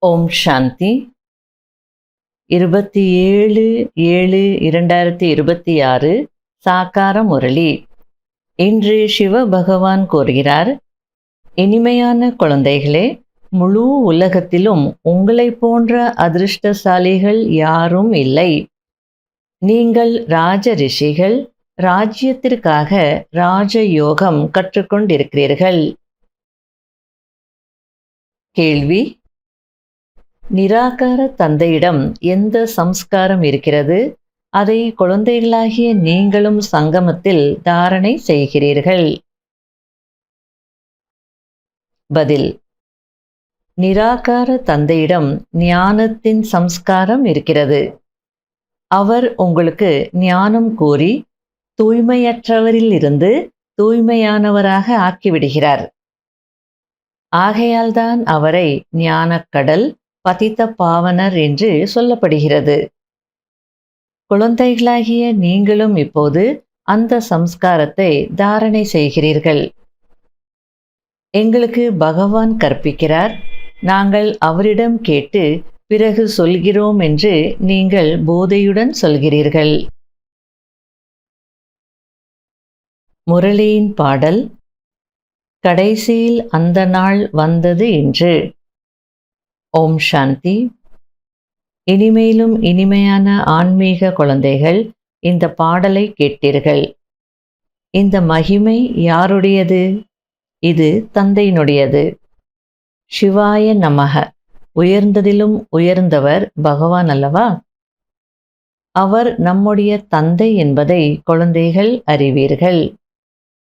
ஓம் சாந்தி. 27/7/2026 சாக்கார முரளி. இன்று சிவ பகவான் கூறுகிறார், இனிமையான குழந்தைகளே, முழு உலகத்திலும் உங்களைப் போன்ற அதிர்ஷ்டசாலிகள் யாரும் இல்லை. நீங்கள் ராஜ ரிஷிகள், ராஜ்யத்திற்காக ராஜயோகம் கற்றுக்கொண்டிருக்கிறீர்கள். கேள்வி: நிராகார தந்தையிடம் எந்த சம்ஸ்காரம் இருக்கிறது? அதை குழந்தைகளாகிய நீங்களும் சங்கமத்தில் தாரணை செய்கிறீர்கள். பதில்: நிராகார தந்தையிடம் ஞானத்தின் சம்ஸ்காரம் இருக்கிறது. அவர் உங்களுக்கு ஞானம் கூறி தூய்மையற்றவரிலிருந்து தூய்மையானவராக ஆக்கிவிடுகிறார். ஆகையால்தான் அவரை ஞானக்கடல், பதித்த பாவனர் என்று சொல்லப்படுகிறது. குழந்தைகளாகிய நீங்களும் இப்போது அந்த சம்ஸ்காரத்தை தாரணை செய்கிறீர்கள். எங்களுக்கு பகவான் கற்பிக்கிறார், நாங்கள் அவரிடம் கேட்டு பிறகு சொல்கிறோம் என்று நீங்கள் போதையுடன் சொல்கிறீர்கள். முரளியின் பாடல்: கடைசியில் அந்த நாள் வந்தது என்று. ஓம் சாந்தி. இனிமேலும் இனிமையான ஆன்மீக குழந்தைகள், இந்த பாடலை கேட்டீர்கள். இந்த மகிமை யாருடையது? இது தந்தையினுடையது. சிவாய நமக. உயர்ந்ததிலும் உயர்ந்தவர் பகவான் அல்லவா? அவர் நம்முடைய தந்தை என்பதை குழந்தைகள் அறிவீர்கள்.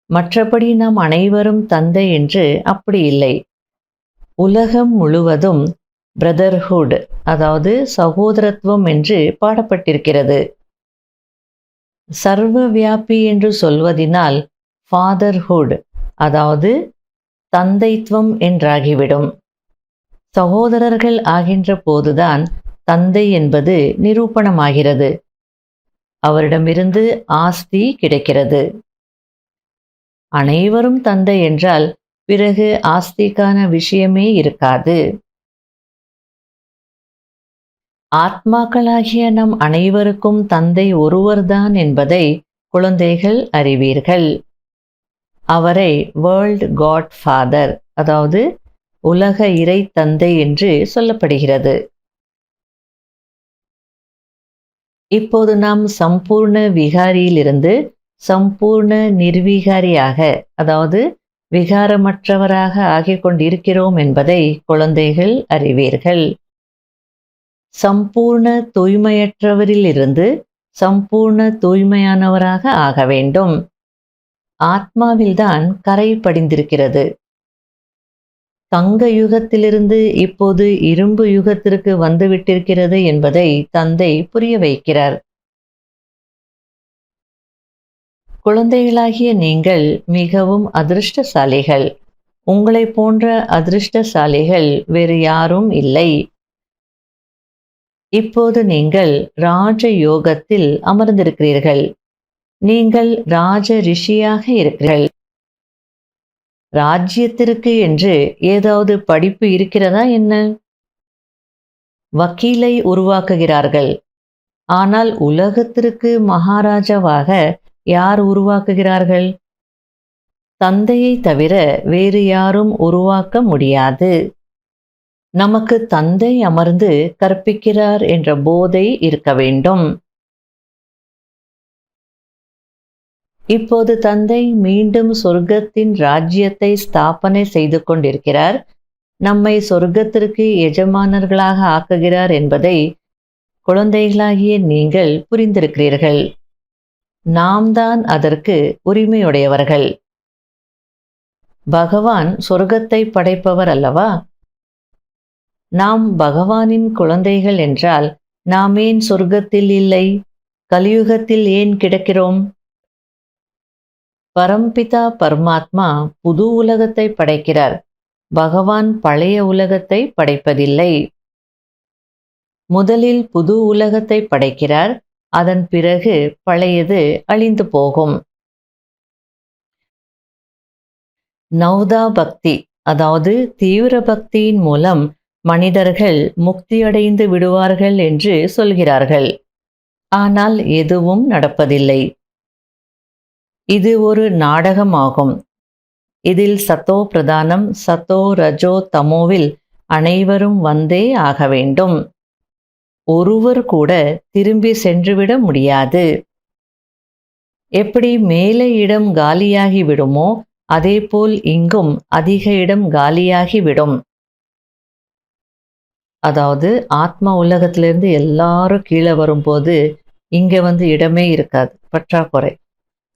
மற்றபடி நாம் அனைவரும் தந்தை என்று அப்படி இல்லை. உலகம் முழுவதும் பிரதர்ஹுட், அதாவது சகோதரத்துவம் என்று பாடப்பட்டிருக்கிறது. சர்வ வியாபி என்று சொல்வதினால் ஃபாதர்ஹுட், அதாவது தந்தைத்துவம் என்றாகிவிடும். சகோதரர்கள் ஆகின்ற போதுதான் தந்தை என்பது நிரூபணமாகிறது. அவரிடமிருந்து ஆஸ்தி கிடைக்கிறது. அனைவரும் தந்தை என்றால் பிறகு ஆஸ்திக்கான விஷயமே இருக்காது. ஆத்மாக்களாகிய நம் அனைவருக்கும் தந்தை ஒருவர்தான் என்பதை குழந்தைகள் அறிவீர்கள். அவரை வேர்ல்ட் காட் ஃபாதர், அதாவது உலக இறை தந்தை என்று சொல்லப்படுகிறது. இப்போது நாம் சம்பூர்ண விகாரியிலிருந்து சம்பூர்ண நிர்விகாரியாக, அதாவது விகாரமற்றவராக ஆகிக் கொண்டிருக்கிறோம் என்பதை குழந்தைகள் அறிவீர்கள். சம்பூர்ண தூய்மையற்றவரிலிருந்து சம்பூர்ண தூய்மையானவராக ஆக வேண்டும். ஆத்மாவில்தான் கரை படிந்திருக்கிறது. தங்க யுகத்திலிருந்து இப்போது இரும்பு யுகத்திற்கு வந்துவிட்டிருக்கிறது என்பதை தந்தை புரிய வைக்கிறார். குழந்தைகளாகிய நீங்கள் மிகவும் அதிர்ஷ்டசாலிகள். உங்களை போன்ற அதிர்ஷ்டசாலிகள் வேறு யாரும் இல்லை. இப்போது நீங்கள் ராஜ யோகத்தில் அமர்ந்திருக்கிறீர்கள். நீங்கள் ராஜ ரிஷியாக இருக்கிறீர்கள். ராஜ்யத்திற்கு என்று ஏதாவது படிப்பு இருக்கிறதா என்ன? வக்கீலை உருவாக்குகிறார்கள். ஆனால் உலகத்திற்கு மகாராஜாவாக யார் உருவாக்குகிறார்கள்? தந்தையை தவிர வேறு யாரும் உருவாக்க முடியாது. நமக்கு தந்தை அமர்ந்து கற்பிக்கிறார் என்ற போதை இருக்க வேண்டும். இப்போது தந்தை மீண்டும் சொர்க்கத்தின் ராஜ்யத்தை ஸ்தாபனை செய்து கொண்டிருக்கிறார். நம்மை சொர்க்கத்திற்கு எஜமானர்களாக ஆக்குகிறார் என்பதை குழந்தைகளாகிய நீங்கள் புரிந்திருக்கிறீர்கள். நாம் தான் அதற்கு உரிமையுடையவர்கள். பகவான் சொர்க்கத்தை படைப்பவர் அல்லவா? நாம் பகவானின் குழந்தைகள் என்றால் நாம் ஏன் சொர்க்கத்தில் இல்லை? கலியுகத்தில் ஏன் கிடக்கிறோம்? பரம்பிதா பரமாத்மா புது உலகத்தை படைக்கிறார். பகவான் பழைய உலகத்தை படைப்பதில்லை. முதலில் புது உலகத்தை படைக்கிறார். அதன் பிறகு பழையது அழிந்து போகும். நவ்தா பக்தி, அதாவது தீவிர பக்தியின் மூலம் மனிதர்கள் முக்தியடைந்து விடுவார்கள் என்று சொல்கிறார்கள். ஆனால் எதுவும் நடப்பதில்லை. இது ஒரு நாடகமாகும். இதில் சத்தோ பிரதானம், சத்தோ ரஜோ தமோவில் அனைவரும் வந்தே ஆக வேண்டும். ஒருவர் கூட திரும்பி சென்றுவிட முடியாது. எப்படி மேலே இடம் காலியாகி விடுமோ அதேபோல் இங்கும் அதிக இடம் காலியாகி விடும். அதாவது ஆத்ம உலகத்திலிருந்து எல்லாரும் கீழே வரும்போது இங்க இடமே இருக்காது, பற்றாக்குறை.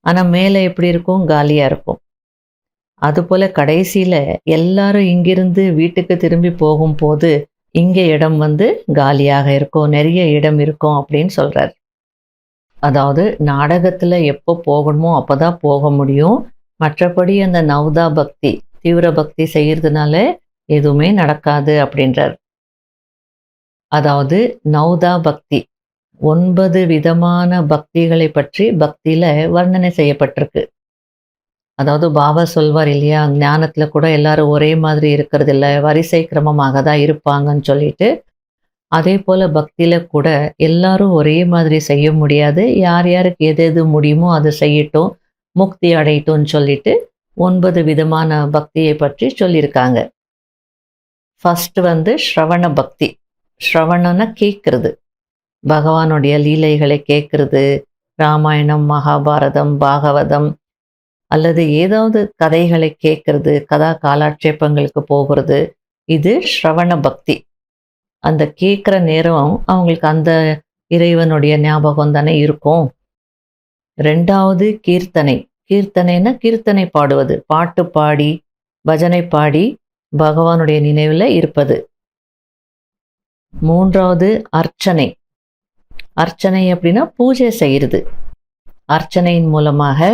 ஆனா மேலே எப்படி இருக்கும்? காலியா இருக்கும். அதுபோல கடைசியில எல்லாரும் இங்கிருந்து வீட்டுக்கு திரும்பி போகும்போது இங்க இடம் காலியாக இருக்கும், நிறைய இடம் இருக்கும் அப்படின்னு சொல்றாரு. அதாவது நாடகத்துல எப்போ போகணுமோ அப்பதான் போக முடியும். மற்றபடி அந்த நவ்தா பக்தி, தீவிர பக்தி செய்யறதுனால எதுவுமே நடக்காது அப்படின்றார். அதாவது நவ்தா பக்தி 9 விதமான பக்திகளை பற்றி பக்தியில வர்ணனை செய்யப்பட்டிருக்கு. அதாவது பாபா சொல்வார் இல்லையா, ஞானத்துல கூட எல்லாரும் ஒரே மாதிரி இருக்கிறது இல்லை, வரிசை கிரமமாக தான் இருப்பாங்கன்னு சொல்லிட்டு. அதே போல பக்தியில கூட எல்லாரும் ஒரே மாதிரி செய்ய முடியாது. யார் யாருக்கு எது எது முடியுமோ அதை செய்யட்டும், முக்தி அடையட்டும்னு சொல்லிட்டு 9 விதமான பக்தியை பற்றி சொல்லியிருக்காங்க. ஃபர்ஸ்ட் ஸ்ரவண பக்தி. ஸ்ரவணம்னா கேட்கறது, பகவானுடைய லீலைகளை கேட்கறது, ராமாயணம், மகாபாரதம், பாகவதம் அல்லது ஏதாவது கதைகளை கேட்கறது, கதா காலாட்சேபங்களுக்கு போகிறது. இது ஸ்ரவண பக்தி. அந்த கேட்குற நேரம் அவங்களுக்கு அந்த இறைவனுடைய ஞாபகம் தானே இருக்கும். 2வது கீர்த்தனை. கீர்த்தனைன்னா கீர்த்தனை பாடுவது, பாட்டு பாடி பஜனை பாடி பகவானுடைய நினைவில் இருப்பது. 3வது அர்ச்சனை. அர்ச்சனை அப்படின்னா பூஜை செய்கிறது. அர்ச்சனையின் மூலமாக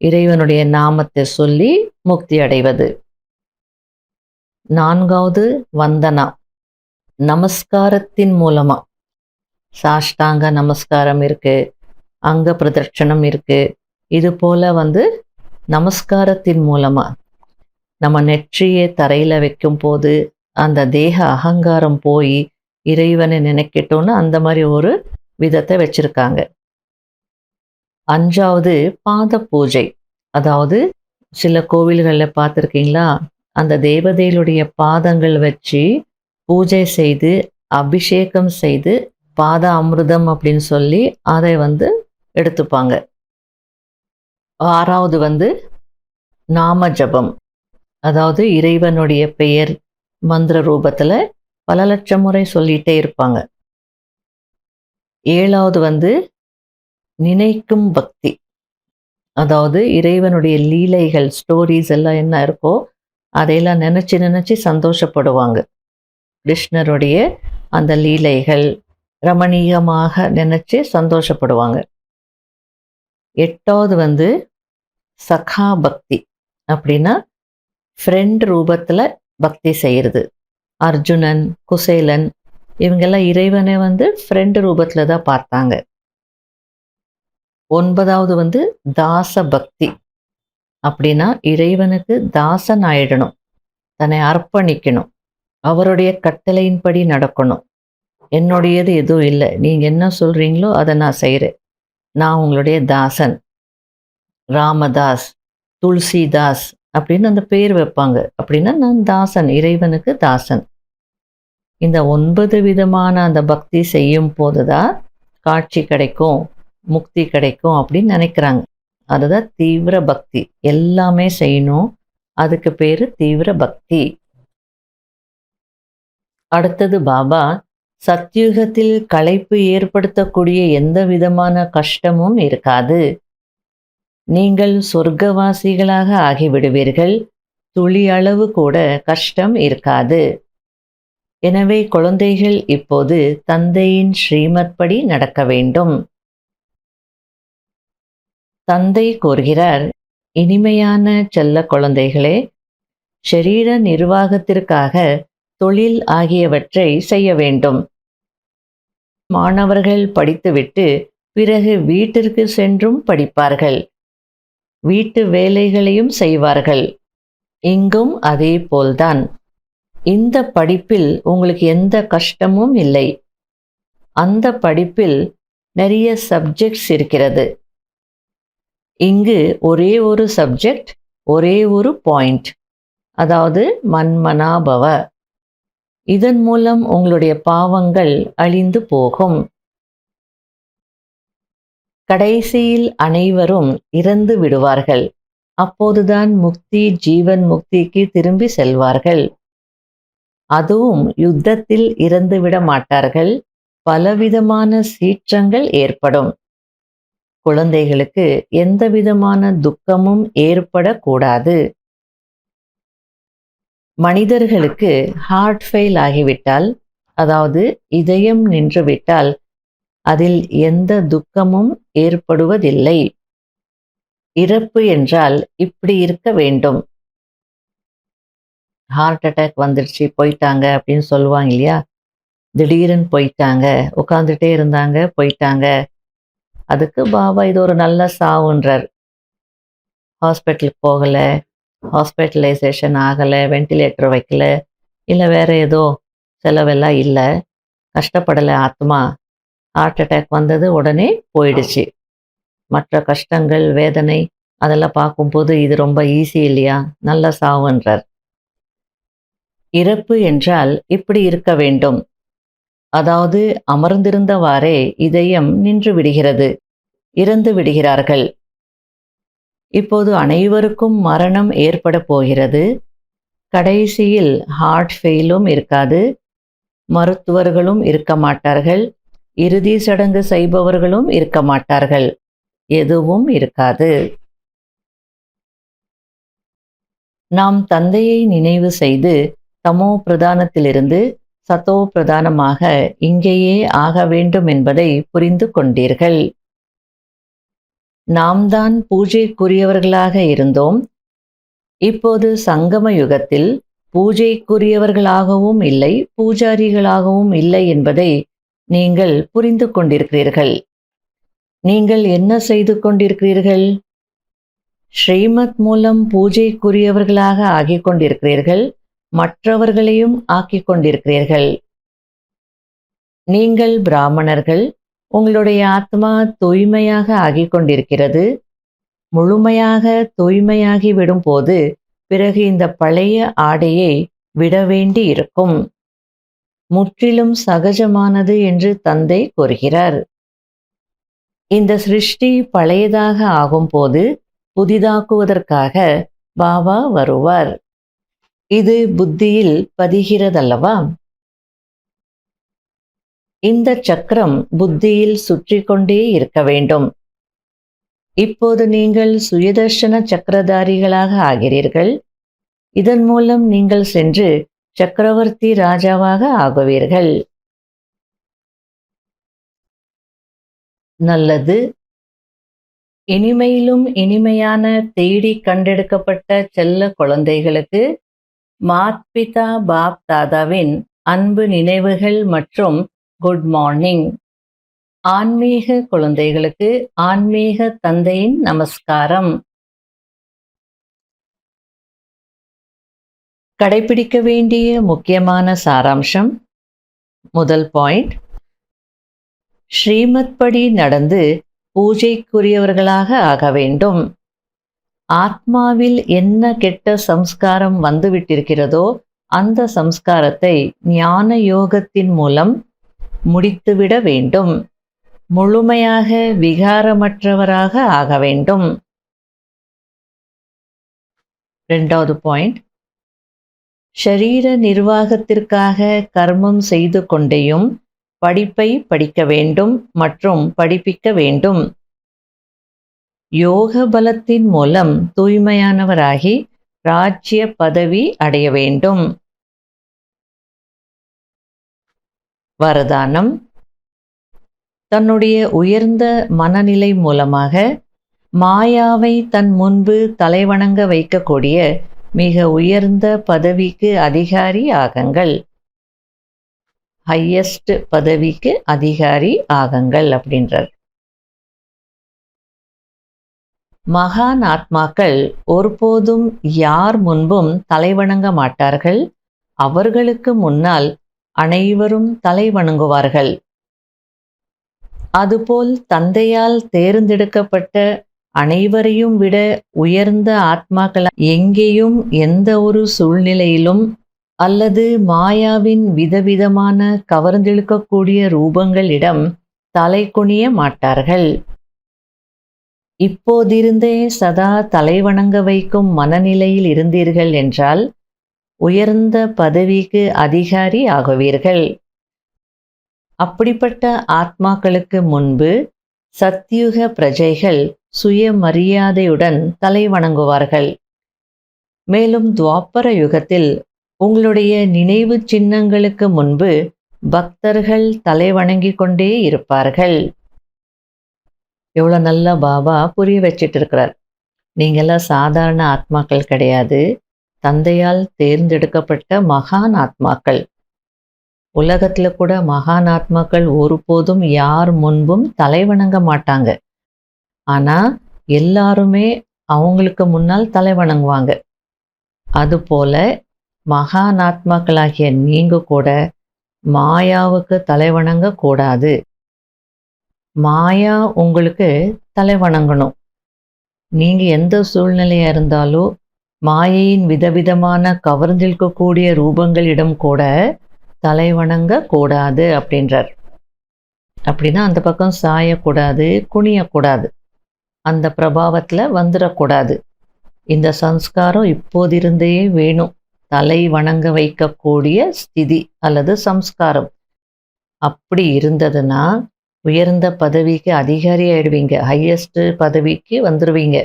இறைவனுடைய நாமத்தை சொல்லி முக்தி அடைவது. 4வது வந்தனா, நமஸ்காரத்தின் மூலமா. சாஷ்டாங்க நமஸ்காரம் இருக்கு, அங்க பிரதட்சணம் இருக்கு. இது போல நமஸ்காரத்தின் மூலமா நம்ம நெற்றியை தரையில வைக்கும் போது அந்த தேக அகங்காரம் போய் இறைவனை நினைக்கட்டும்னு அந்த மாதிரி ஒரு விதத்தை வச்சிருக்காங்க. 5வது பாத பூஜை. அதாவது சில கோவில்களில் பார்த்துருக்கீங்களா, அந்த தேவதைகளுடைய பாதங்கள் வச்சு பூஜை செய்து அபிஷேகம் செய்து பாத அமிர்தம் அப்படின்னு சொல்லி அதை எடுத்துப்பாங்க. 6வது நாம ஜபம். அதாவது இறைவனுடைய பெயர் மந்திர ரூபத்துல பல லட்சம் முறை சொல்லிட்டே இருப்பாங்க. 7வது நினைக்கும் பக்தி. அதாவது இறைவனுடைய லீலைகள், ஸ்டோரிஸ் எல்லாம் என்ன இருக்கோ அதையெல்லாம் நினைச்சு நினைச்சு சந்தோஷப்படுவாங்க. கிருஷ்ணருடைய அந்த லீலைகள் ரமணீயமாக நினைச்சு சந்தோஷப்படுவாங்க. 8வது சகா பக்தி. அப்படின்னா ஃப்ரெண்ட் ரூபத்துல பக்தி செய்யறது. அர்ஜுனன், குசேலன் இவங்கெல்லாம் இறைவனை ஃப்ரெண்ட் ரூபத்துல தான் பார்த்தாங்க. 9வது தாச பக்தி. அப்படின்னா இறைவனுக்கு தாசன் ஆயிடணும், தன்னை அர்ப்பணிக்கணும், அவருடைய கட்டளையின்படி நடக்கணும். என்னுடையது எதுவும் இல்லை, நீங்க என்ன சொல்றீங்களோ அதை நான் செய்கிறேன், நான் உங்களுடைய தாசன். ராமதாஸ், துளசிதாஸ் அப்படின்னு அந்த பேர் வைப்பாங்க. அப்படின்னா நான் தாசன், இறைவனுக்கு தாசன். இந்த 9 விதமான அந்த பக்தி செய்யும் போதுதான் காட்சி கிடைக்கும், முக்தி கிடைக்கும் அப்படின்னு நினைக்கிறாங்க. அதுதான் தீவிர பக்தி. எல்லாமே செய்யணும், அதுக்கு பேரு தீவிர பக்தி. அடுத்தது பாபா சத்யுகத்தில் களைப்பு ஏற்படுத்தக்கூடிய எந்த விதமான கஷ்டமும் இருக்காது. நீங்கள் சொர்க்கவாசிகளாக ஆகிவிடுவீர்கள், துளி அளவு கூட கஷ்டம் இருக்காது. எனவே குழந்தைகள் இப்போது தந்தையின் ஸ்ரீமத் படி நடக்க வேண்டும். தந்தை கூறுகிறார், இனிமையான செல்ல குழந்தைகளே, ஷரீர நிர்வாகத்திற்காக தொழில் ஆகியவற்றை செய்ய வேண்டும். மாணவர்கள் படித்துவிட்டு பிறகு வீட்டிற்கு சென்றும் படிப்பார்கள், வீட்டு வேலைகளையும் செய்வார்கள். இங்கும் அதே போல்தான். இந்த படிப்பில் உங்களுக்கு எந்த கஷ்டமும் இல்லை. அந்த படிப்பில் நிறைய சப்ஜெக்ட்ஸ் இருக்கிறது. இங்கு ஒரே ஒரு சப்ஜெக்ட், ஒரே ஒரு பாயிண்ட், அதாவது மன்மனாபவ. இதன் மூலம் உங்களுடைய பாவங்கள் அழிந்து போகும். கடைசியில் அனைவரும் இறந்து விடுவார்கள். அப்போதுதான் முக்தி, ஜீவன் முக்திக்கு திரும்பி செல்வார்கள். அதுவும் யுத்தத்தில் இறந்துவிட மாட்டார்கள். பலவிதமான சீற்றங்கள் ஏற்படும். குழந்தைகளுக்கு எந்தவிதமான துக்கமும் ஏற்படக்கூடாது. மனிதர்களுக்கு ஹார்ட் ஃபெயில் ஆகிவிட்டால், அதாவது இதயம் நின்றுவிட்டால், அதில் எந்த துக்கமும் ஏற்படுவதில்லை. இறப்பு என்றால் இப்படி இருக்க வேண்டும். ஹார்ட் அட்டாக் வந்துடுச்சு, போயிட்டாங்க அப்படின்னு சொல்லுவாங்க இல்லையா? திடீர்னு போயிட்டாங்க, உட்காந்துட்டே இருந்தாங்க, போயிட்டாங்க. அதுக்கு பாபா இது ஒரு நல்ல சாவுன்றார். ஹாஸ்பிட்டலுக்கு போகல, ஹாஸ்பிட்டலைசேஷன் ஆகலை, வென்டிலேட்டர் வைக்கல, இல்லை வேற ஏதோ செலவெல்லாம் இல்லை, கஷ்டப்படலை ஆத்மா. ஹார்ட் அட்டாக் வந்தது, உடனே போயிடுச்சு. மற்ற கஷ்டங்கள், வேதனை அதெல்லாம் பார்க்கும்போது இது ரொம்ப ஈஸி இல்லையா? நல்ல சாவுன்றார். இறப்பு என்றால் இப்படி இருக்க வேண்டும். அதாவது அமர்ந்திருந்தவாறே இதயம் நின்று விடுகிறது, இறந்து விடுகிறார்கள். இப்போது அனைவருக்கும் மரணம் ஏற்பட போகிறது. கடைசியில் ஹார்ட் ஃபெயிலும் இருக்காது, மருத்துவர்களும் இருக்க மாட்டார்கள், இறுதி சடங்கு செய்பவர்களும் இருக்க மாட்டார்கள், எதுவும் இருக்காது. நாம் தந்தையை நினைவு செய்து தமோ பிரதானத்திலிருந்து சத்தோ பிரதானமாக இங்கேயே ஆக வேண்டும் என்பதை புரிந்து கொண்டீர்கள். நாம் தான் பூஜைக்குரியவர்களாக இருந்தோம். இப்போது சங்கம யுகத்தில் பூஜைக்குரியவர்களாகவும் இல்லை, பூஜாரிகளாகவும் இல்லை என்பதை நீங்கள் புரிந்து கொண்டிருக்கிறீர்கள். நீங்கள் என்ன செய்து கொண்டிருக்கிறீர்கள்? ஸ்ரீமத் மூலம் பூஜைக்குரியவர்களாக ஆகிக் கொண்டிருக்கிறீர்கள், மற்றவர்களையும் ஆக்கிக் கொண்டிருக்கிறீர்கள். நீங்கள் பிராமணர்கள். உங்களுடைய ஆத்மா தூய்மையாக ஆகிக் கொண்டிருக்கிறது. முழுமையாக தூய்மையாகி விடும்போது பிறகு இந்த பழைய ஆடையை விட வேண்டி இருக்கும். முற்றிலும் சகஜமானது என்று தந்தை கூறுகிறார். இந்த சிருஷ்டி பழையதாக ஆகும்போது புதிதாக்குவதற்காக பாபா வருவார். இது புத்தியில் பதிகிறதல்லவா? இந்த சக்கரம் புத்தியில் சுற்றி கொண்டே இருக்க வேண்டும். இப்போது நீங்கள் சுயதர்ஷன சக்கரதாரிகளாக ஆகிறீர்கள். இதன் மூலம் நீங்கள் சென்று சக்கரவர்த்தி ராஜாவாக ஆகுவீர்கள். நல்லது. இனிமையிலும் இனிமையான தேடி கண்டெடுக்கப்பட்ட செல்ல குழந்தைகளுக்கு மாத்பிதா பாப் தாதாவின் அன்பு நினைவுகள் மற்றும் குட் மார்னிங். ஆன்மீக குழந்தைகளுக்கு ஆன்மீக தந்தையின் நமஸ்காரம். கடைபிடிக்க வேண்டிய முக்கியமான சாராம்சம். முதல் பாயிண்ட், ஸ்ரீமத் படி நடந்து பூஜைக்குரியவர்களாக ஆக வேண்டும். ஆத்மாவில் என்ன கெட்ட சம்ஸ்காரம் வந்துவிட்டிருக்கிறதோ அந்த சம்ஸ்காரத்தை ஞான யோகத்தின் மூலம் முடித்துவிட வேண்டும். முழுமையாக விகாரமற்றவராக ஆக வேண்டும். இரண்டாவது பாயிண்ட், ஷரீர நிர்வாகத்திற்காக கர்மம் செய்து கொண்டேயும் படிப்பை படிக்க வேண்டும் மற்றும் படிப்பிக்க வேண்டும். யோக பலத்தின் மூலம் தூய்மையானவராகி ராஜ்ய பதவி அடைய வேண்டும். வரதானம், தன்னுடைய உயர்ந்த மனநிலை மூலமாக மாயாவை தன் முன்பு தலைவணங்க வைக்கக்கூடிய மிக உயர்ந்த பதவிக்கு அதிகாரி ஆகுங்கள். ஹையஸ்ட் பதவிக்கு அதிகாரி ஆகுங்கள் அப்படின்றார். மகான் ஆத்மாக்கள் ஒருபோதும் யார் முன்பும் தலைவணங்க மாட்டார்கள், அவர்களுக்கு முன்னால் அனைவரும் தலை வணங்குவார்கள். அதுபோல் தந்தையால் தேர்ந்தெடுக்கப்பட்ட அனைவரையும் விட உயர்ந்த ஆத்மாக்கள் எங்கேயும் எந்த ஒரு சூழ்நிலையிலும் அல்லது மாயாவின் விதவிதமான கவர்ந்தெழுக்கக்கூடிய ரூபங்களிடம் தலை குனிய மாட்டார்கள். இப்போதிருந்தே சதா தலைவணங்க வைக்கும் மனநிலையில் இருந்தீர்கள் என்றால் உயர்ந்த பதவிக்கு அதிகாரி ஆகுவீர்கள். அப்படிப்பட்ட ஆத்மாக்களுக்கு முன்பு சத்யுக பிரஜைகள் சுயமரியாதையுடன் தலை வணங்குவார்கள். மேலும் துவாபர யுகத்தில் உங்களுடைய நினைவு சின்னங்களுக்கு முன்பு பக்தர்கள் தலை வணங்கிக் கொண்டே இருப்பார்கள். எவ்வளோ நல்லா பாபா புரிய வச்சிட்டு இருக்கிறார். நீங்கள்லாம் சாதாரண ஆத்மாக்கள் கிடையாது, தந்தையால் தேர்ந்தெடுக்கப்பட்ட மகான் ஆத்மாக்கள். உலகத்தில் கூட மகான் ஆத்மாக்கள் ஒருபோதும் யார் முன்பும் தலை வணங்க மாட்டாங்க. ஆனால் எல்லாருமே அவங்களுக்கு முன்னால் தலை வணங்குவாங்க. அதுபோல மகான் ஆத்மாக்களாகிய நீங்கள் கூட மாயாவுக்கு தலை வணங்க கூடாது. மாயா உங்களுக்கு தலை வணங்கணும். நீங்கள் எந்த சூழ்நிலையாக இருந்தாலும் மாயையின் விதவிதமான கவர்ந்திருக்கக்கூடிய ரூபங்களிடம் கூட தலை வணங்க கூடாது அப்படின்றார். அப்படின்னா அந்த பக்கம் சாயக்கூடாது, குனியக்கூடாது, அந்த பிரபாவத்தில் வந்துடக்கூடாது. இந்த சம்ஸ்காரம் இப்போதிருந்தே வேணும். தலை வணங்க வைக்கக்கூடிய ஸ்திதி அல்லது சம்ஸ்காரம் அப்படி இருந்ததுன்னா உயர்ந்த பதவிக்கு அதிகாரி ஆயிடுவீங்க, ஹையஸ்ட் பதவிக்கு வந்துடுவீங்க.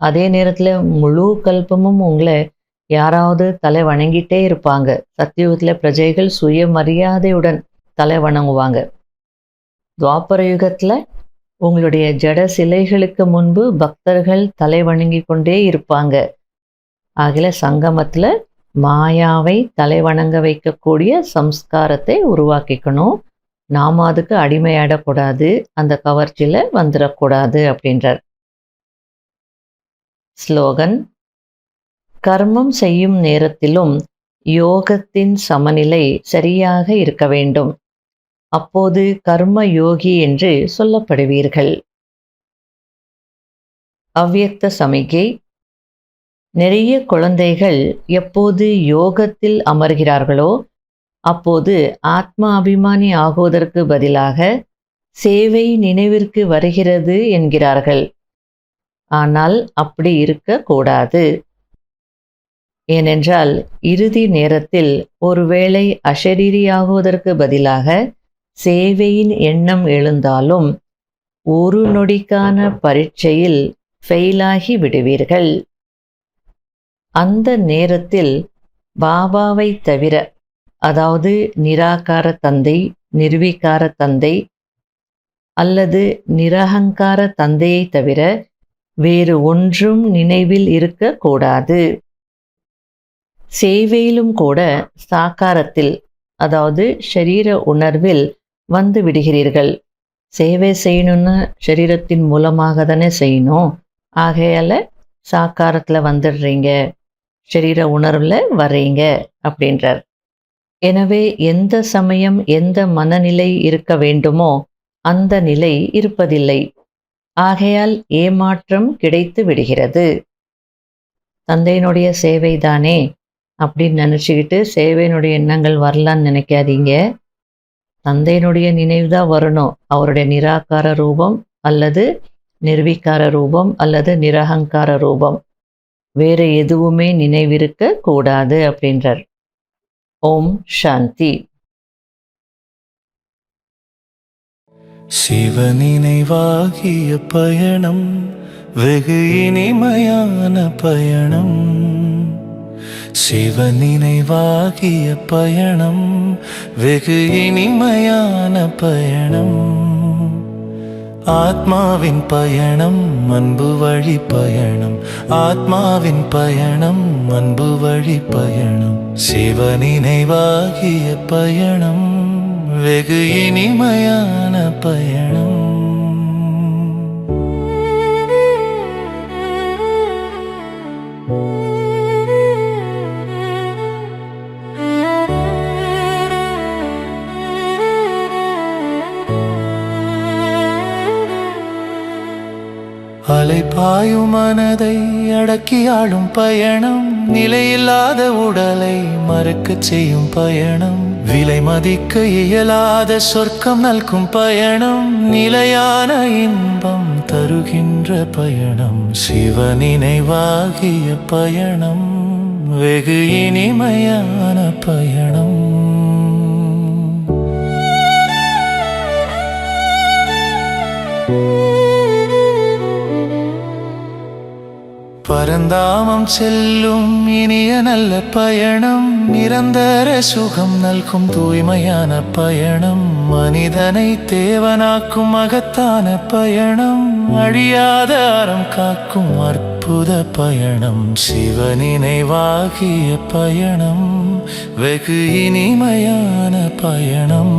அதே நேரத்தில் முழு கல்பமும் உங்களை யாராவது தலை வணங்கிட்டே இருப்பாங்க. சத்தியுகத்தில் பிரஜைகள் சுயமரியாதையுடன் தலை வணங்குவாங்க. துவாபர யுகத்தில் உங்களுடைய ஜட சிலைகளுக்கு முன்பு பக்தர்கள் தலை வணங்கி கொண்டே இருப்பாங்க. ஆகிய சங்கமத்தில் மாயாவை தலை வணங்க வைக்கக்கூடிய சம்ஸ்காரத்தை உருவாக்கிக்கணும். நாம அதுக்கு அடிமையாடக்கூடாது, அந்த கவர்ச்சியில் வந்துடக்கூடாது அப்படின்றார். ஸ்லோகன்: கர்மம் செய்யும் நேரத்திலும் யோகத்தின் சமநிலை சரியாக இருக்க வேண்டும். அப்போது கர்ம யோகி என்று சொல்லப்படுவீர்கள். அவ்யக்த சமிகை: நிறைய குழந்தைகள் எப்போது யோகத்தில் அமர்கிறார்களோ அப்போது ஆத்ம அபிமானி ஆகுவதற்கு பதிலாக சேவை நினைவிற்கு வருகிறது என்கிறார்கள். ஆனால் அப்படி இருக்கக்கூடாது. ஏனென்றால் இறுதி நேரத்தில் ஒருவேளை அஷரீரியாகுவதற்கு பதிலாக சேவையின் எண்ணம் எழுந்தாலும் ஒரு நொடிக்கான பரீட்சையில் ஃபெயிலாகி விடுவீர்கள். அந்த நேரத்தில் பாபாவை தவிர, அதாவது நிராகார தந்தை, நிர்வீகார தந்தை அல்லது நிரகங்கார தந்தையை தவிர வேறு ஒன்றும் நினைவில் இருக்கக்கூடாது. சேவையிலும் கூட சாக்காரத்தில், அதாவது ஷரீர உணர்வில் வந்து விடுகிறீர்கள். சேவை செய்யணும்னு சரீரத்தின் மூலமாக தானே செய்யணும். ஆகையால் சாக்காரத்தில் வந்துடுறீங்க, ஷரீர உணர்வில் வர்றீங்க அப்படின்றார். எனவே எந்த சமயம் எந்த மனநிலை இருக்க வேண்டுமோ அந்த நிலை இருப்பதில்லை. ஆகையால் ஏமாற்றம் கிடைத்து விடுகிறது. தந்தையினுடைய சேவை தானே அப்படின்னு நினச்சிக்கிட்டு சேவையினுடைய எண்ணங்கள் வரலான்னு நினைக்காதீங்க. தந்தையினுடைய நினைவு தான் வரணும். அவருடைய நிராகார ரூபம் அல்லது நிர்வீகார ரூபம் அல்லது நிரகங்கார ரூபம், வேறு எதுவுமே நினைவிருக்க கூடாது அப்படின்றார். ஓம் சாந்தி. சிவ நினைவாகிய பயணம் வெகு இனிமையான பயணம். சிவ நினைவாகிய பயணம் வெகு இனிமையான பயணம். ஆத்மாவின் பயணம் அன்பு வழி பயணம். ஆத்மாவின் பயணம் அன்பு வழி பயணம். சிவ நினைவாகிய பயணம் வெகு இனிமையான பயணம். பாயும் மனதை அடக்கி ஆளும் பயணம், நிலையில்லாத உடலை மறக்கச் செய்யும் பயணம், விலை மதிக்க இயலாத சொர்க்கம் நல்கும் பயணம், நிலையான இன்பம் தருகின்ற பயணம், சிவ நினைவாகிய பயணம், வெகு இனிமையான பயணம். பரந்தாமம் செல்லும் இனிய நல்ல பயணம், நிரந்தர சுகம் நல்கும் தூய்மையான பயணம், மனிதனை தேவனாக்கும் மகத்தான பயணம், அழியாத அறம் காக்கும் அற்புத பயணம், சிவ நினைவாகிய பயணம், வெகு இனிமையான பயணம்.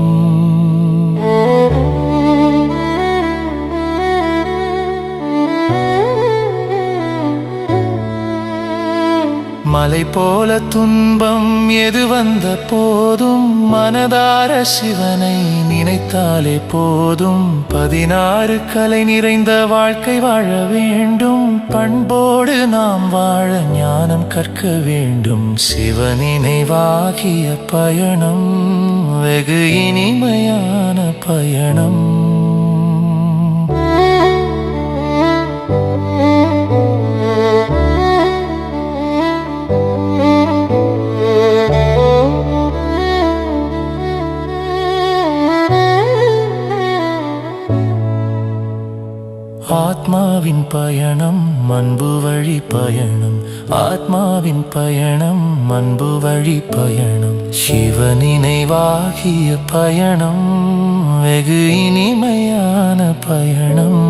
மலை போல துன்பம் எது வந்த போதும், மனதார சிவனை நினைத்தாலே போதும், 16 கலை நிறைந்த வாழ்க்கை வாழ வேண்டும், பண்போடு நாம் வாழ ஞானம் கற்க வேண்டும், சிவ நினைவாகிய பயணம், வெகு இனிமையான பயணம். ஆத்மாவின் பயணம் அன்பு வழி பயணம், ஆத்மாவின் பயணம் அன்பு வழி பயணம், சிவ நினைவாகிய பயணம், வெகு இனிமையான பயணம்.